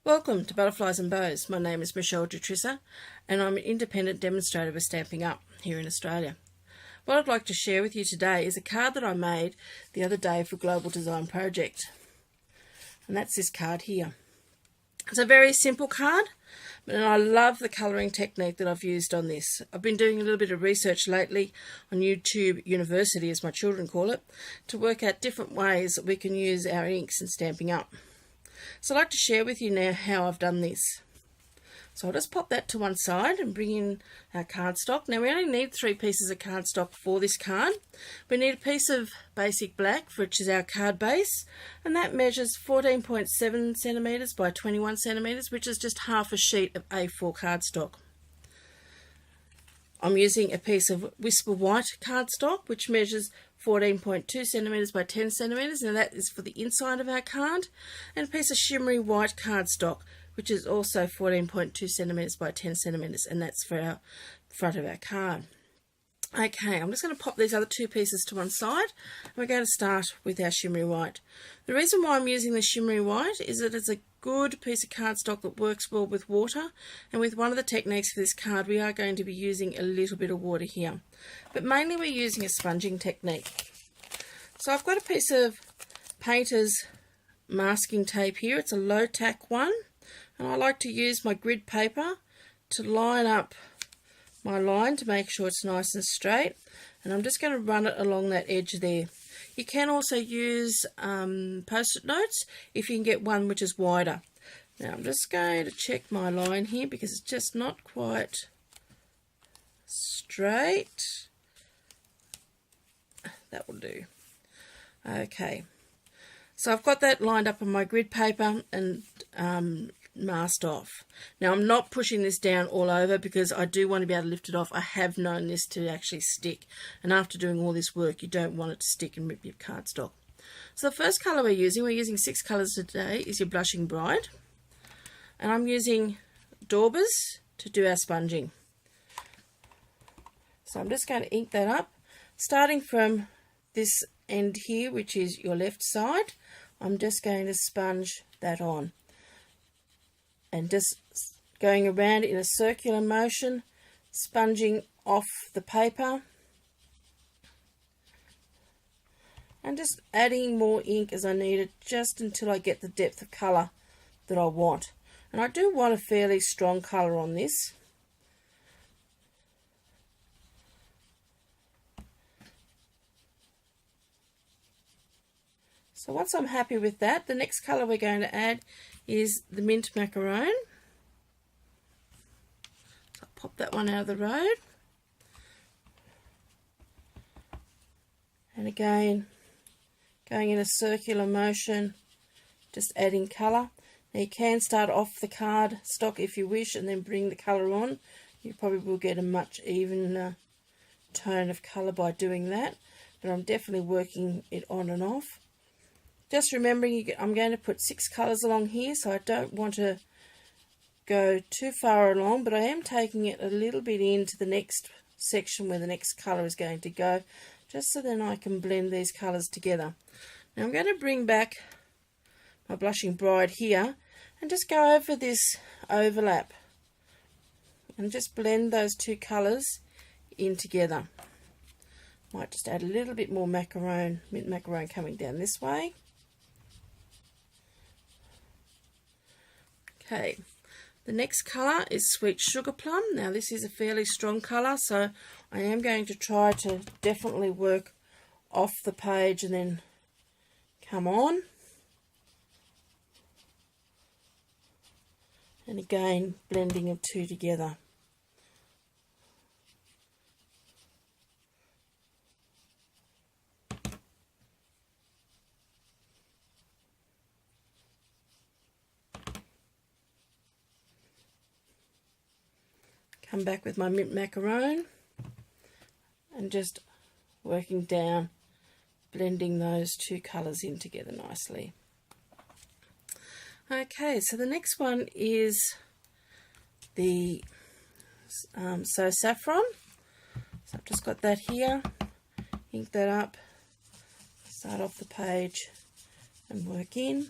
Welcome to Butterflies and Bows. My name is Michelle Dutrissa and I'm an independent demonstrator with Stampin Up here in Australia. What I'd like to share with you today is a card that I made the other day for Global Design Project. And that's this card here. It's a very simple card, and I love the colouring technique that I've used on this. I've been doing a little bit of research lately on YouTube University, as my children call it, to work out different ways that we can use our inks in Stampin' Up. So I'd like to share with you now how I've done this. So I'll just pop that to one side and bring in our cardstock. Now we only need 3 pieces of cardstock for this card. We need a piece of basic black, which is our card base, and that measures 14.7 centimetres by 21 centimetres, which is just half a sheet of A4 cardstock. I'm using a piece of Whisper White cardstock, which measures 14.2 centimetres by 10 centimetres. Now that is for the inside of our card. And a piece of shimmery white cardstock, which is also 14.2 centimetres by 10 centimetres, and that's for our front of our card. Okay, I'm just going to pop these other 2 pieces to one side, and we're going to start with our shimmery white. The reason why I'm using the shimmery white is that it's a good piece of cardstock that works well with water, and with one of the techniques for this card we are going to be using a little bit of water here, but mainly we're using a sponging technique. So I've got a piece of painter's masking tape here. It's a low tack one, and I like to use my grid paper to line up my line to make sure it's nice and straight, and I'm just going to run it along that edge there. You can also use post-it notes if you can get one which is wider. Now I'm just going to check my line here because it's just not quite straight. That will do. Okay, so I've got that lined up on my grid paper and masked off. Now I'm not pushing this down all over because I do want to be able to lift it off. I have known this to actually stick, and after doing all this work you don't want it to stick and rip your cardstock. So the first colour we're using 6 colours today, is your Blushing Bride, and I'm using Daubers to do our sponging. So I'm just going to ink that up, starting from this end here, which is your left side. I'm just going to sponge that on, and just going around in a circular motion, sponging off the paper, and just adding more ink as I need it, just until I get the depth of colour that I want. And I do want a fairly strong colour on this. So once I'm happy with that, the next colour we're going to add is the Mint Macaron. So I'll pop that one out of the road. And again, going in a circular motion, just adding colour. Now you can start off the card stock if you wish and then bring the colour on. You probably will get a much evener tone of colour by doing that, but I'm definitely working it on and off. Just remembering I'm going to put 6 colours along here, so I don't want to go too far along, but I am taking it a little bit into the next section where the next colour is going to go, just so then I can blend these colours together. Now I'm going to bring back my Blushing Bride here and just go over this overlap and just blend those 2 colours in together. Might just add a little bit more macaron, mint macaron coming down this way. Okay, the next colour is Sweet Sugar Plum. Now this is a fairly strong colour, so I am going to try to definitely work off the page and then come on. And again, blending of 2 together. Come back with my Mint Macaron and just working down, blending those 2 colours in together nicely. Okay, so the next one is the So Saffron. So I've just got that here, ink that up, start off the page and work in.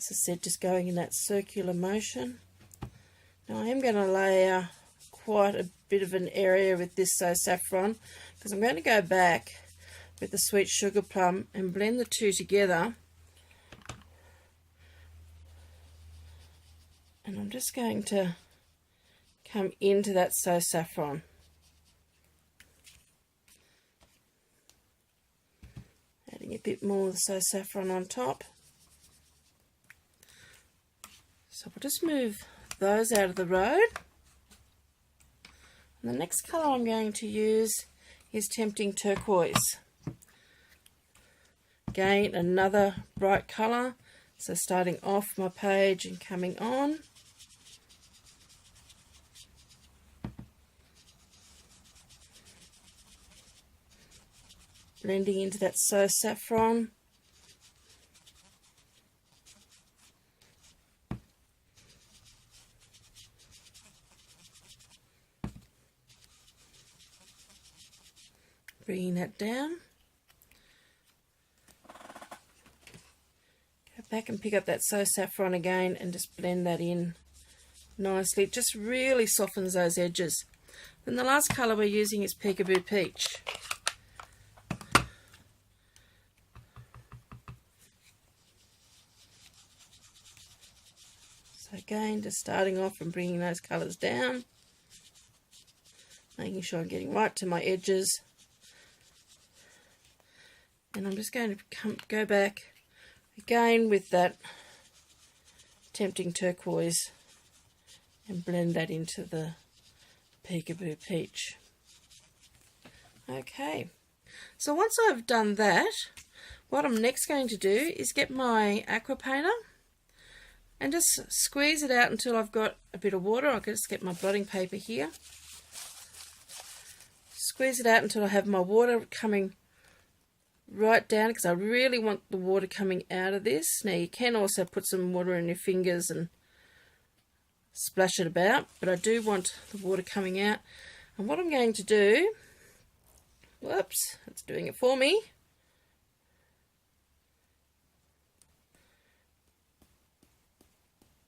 As I said, just going in that circular motion. Now I am going to layer quite a bit of an area with this saffron, because I'm going to go back with the sweet sugar plum and blend the two together. And I'm just going to come into that saffron. Adding a bit more of the saffron on top. So we'll just move those out of the road. And the next colour I'm going to use is Tempting Turquoise. Again, another bright colour. So starting off my page and coming on. Blending into that saffron. Bringing that down. Go back and pick up that saffron again and just blend that in nicely. It just really softens those edges. Then the last colour we're using is Peekaboo Peach. So again, just starting off and bringing those colours down. Making sure I'm getting right to my edges. And I'm just going to go back again with that Tempting Turquoise and blend that into the Peekaboo Peach. Okay, so once I've done that, what I'm next going to do is get my aqua painter and just squeeze it out until I've got a bit of water. I can just get my blotting paper here. Squeeze it out until I have my water coming right down, because I really want the water coming out of this. Now you can also put some water in your fingers and splash it about, but I do want the water coming out. And what I'm going to do, whoops, it's doing it for me.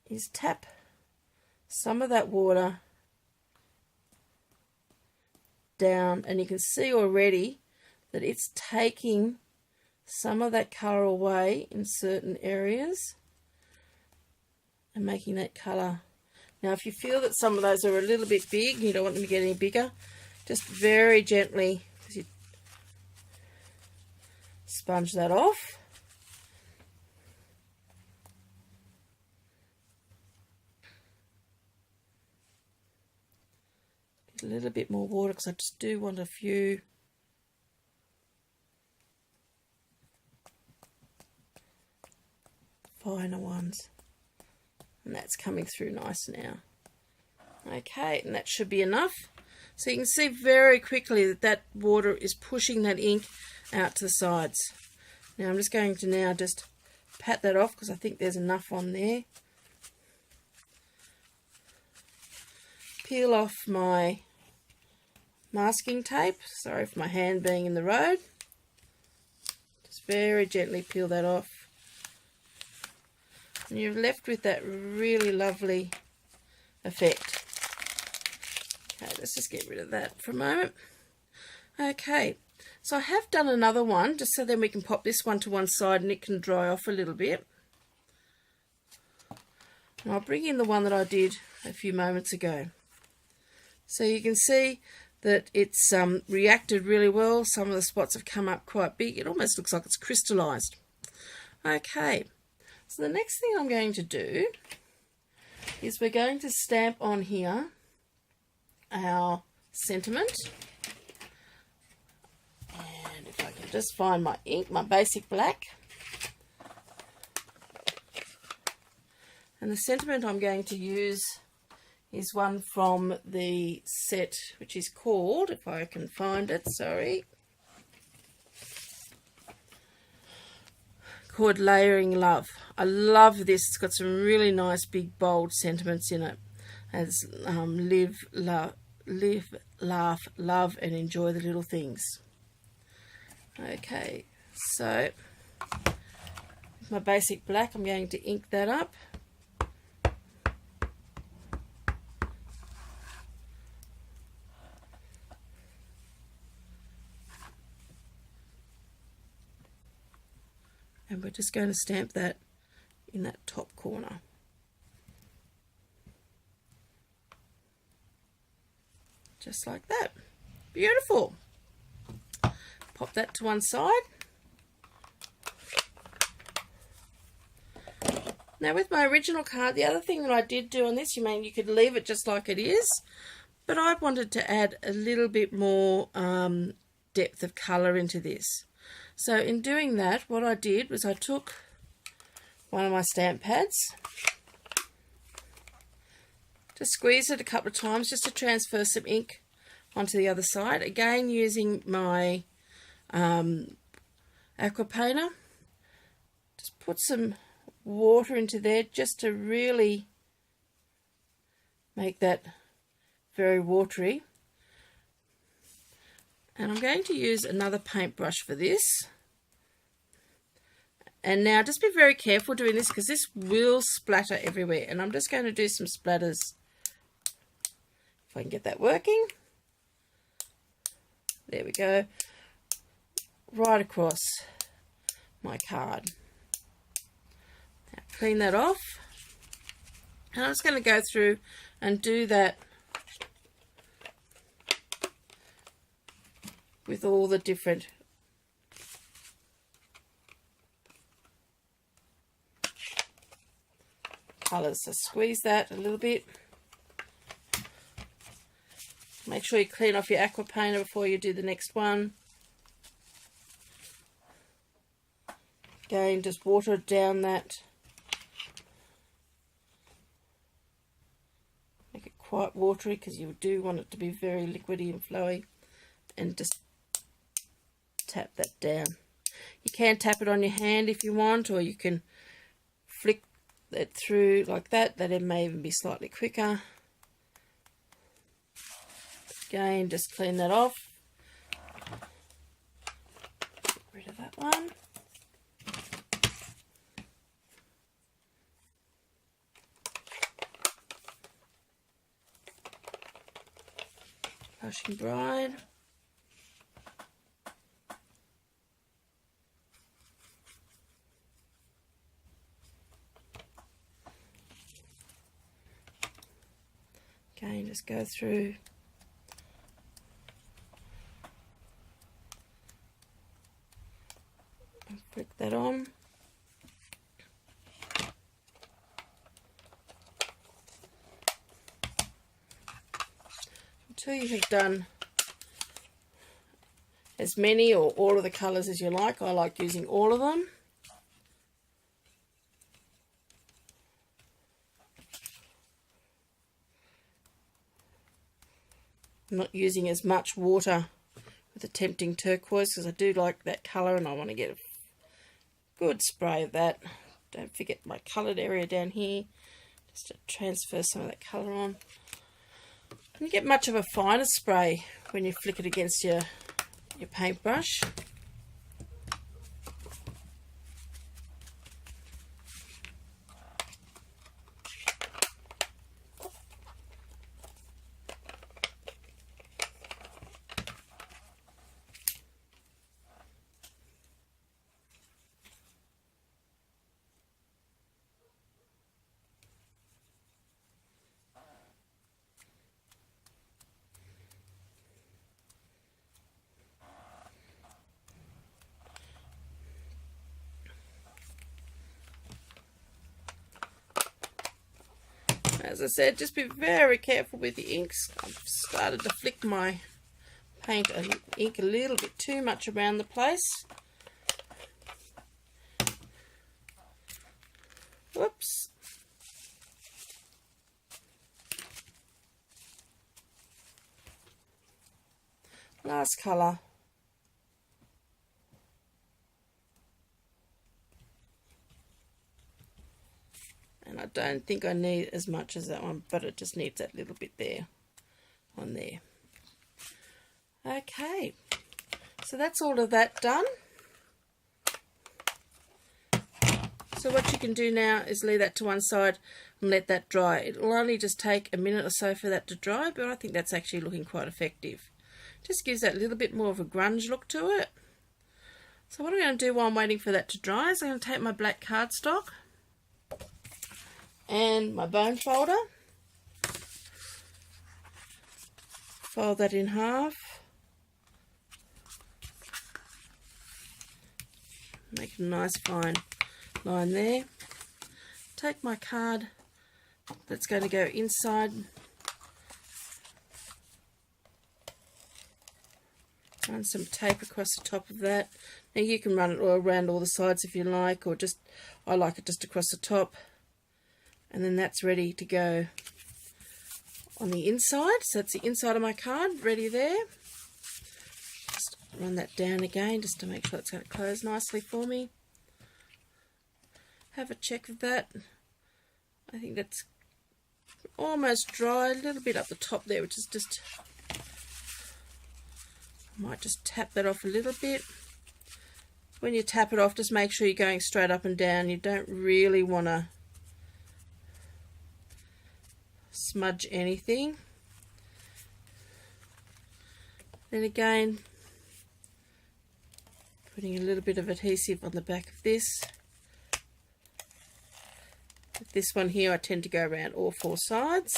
Is tap some of that water down, and you can see already that it's taking some of that colour away in certain areas and making that colour. Now if you feel that some of those are a little bit big, you don't want them to get any bigger, just very gently sponge that off. Get a little bit more water, because I just do want a few finer ones, and that's coming through nice now. Okay, and that should be enough. So you can see very quickly that that water is pushing that ink out to the sides. Now I'm just going to now just pat that off, because I think there's enough on there. Peel off my masking tape. Sorry for my hand being in the road. Just very gently peel that off. And you're left with that really lovely effect. Okay, let's just get rid of that for a moment. Okay, so I have done another one, just so then we can pop this one to one side and it can dry off a little bit. And I'll bring in the one that I did a few moments ago. So you can see that it's reacted really well. Some of the spots have come up quite big. It almost looks like it's crystallized. Okay. So the next thing I'm going to do is we're going to stamp on here our sentiment. And if I can just find my ink, my basic black. And the sentiment I'm going to use is one from the set, which is called, if I can find it, sorry, called Layering Love. I love this. It's got some really nice big bold sentiments in it. It's live, laugh, love, and enjoy the little things. Okay, so my basic black, I'm going to ink that up. And we're just going to stamp that in that top corner. Just like that. Beautiful. Pop that to one side. Now with my original card, the other thing that I did do on this, you could leave it just like it is, but I wanted to add a little bit more depth of colour into this. So in doing that, what I did was I took one of my stamp pads, just squeezed it a couple of times just to transfer some ink onto the other side. Again, using my aqua painter, just put some water into there just to really make that very watery. And I'm going to use another paintbrush for this. And now just be very careful doing this because this will splatter everywhere. And I'm just going to do some splatters, if I can get that working. There we go. Right across my card. Now clean that off. And I'm just going to go through and do that with all the different colours. So squeeze that a little bit. Make sure you clean off your aqua painter before you do the next one. Again, just water down that. Make it quite watery because you do want it to be very liquidy and flowy. And just tap that down. You can tap it on your hand if you want, or you can flick it through like that. That may even be slightly quicker. Again, just clean that off. Get rid of that one. Blushing Bride. Again, just go through and flick that on. Until you have done as many or all of the colours as you like. I like using all of them. I'm not using as much water with the tempting turquoise because I do like that colour and I want to get a good spray of that. Don't forget my coloured area down here, just to transfer some of that colour on. And you get much of a finer spray when you flick it against your paintbrush. As I said, just be very careful with the inks. I've started to flick my paint and ink a little bit too much around the place. Whoops. Last colour. And I don't think I need as much as that one, but it just needs that little bit there on there. Okay, so that's all of that done. So what you can do now is leave that to one side and let that dry. It'll only just take a minute or so for that to dry, but I think that's actually looking quite effective. Just gives that little bit more of a grunge look to it. So what I'm going to do while I'm waiting for that to dry is I'm going to take my black cardstock and my bone folder, fold that in half, make a nice fine line there. Take my card that's going to go inside, run some tape across the top of that. Now you can run it all around all the sides if you like, or just, I like it just across the top, and then that's ready to go on the inside. So that's the inside of my card ready there. Just run that down again just to make sure it's going to close nicely for me. Have a check of that. I think that's almost dry, a little bit up the top there, which is just, I might just tap that off a little bit. When you tap it off, just make sure you're going straight up and down. You don't really want to smudge anything. Then again, putting a little bit of adhesive on the back of this. With this one here, I tend to go around all four sides.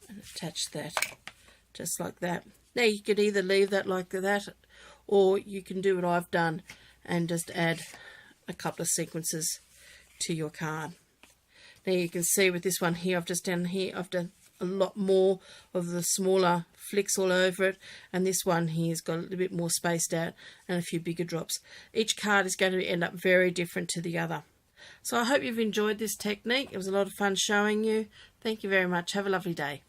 And attach that just like that. Now you could either leave that like that, or you can do what I've done and just add a couple of sequences to your card. Now you can see with this one here, I've done a lot more of the smaller flicks all over it, and this one here has got a little bit more spaced out and a few bigger drops. Each card is going to end up very different to the other. So I hope you've enjoyed this technique. It was a lot of fun showing you. Thank you very much. Have a lovely day.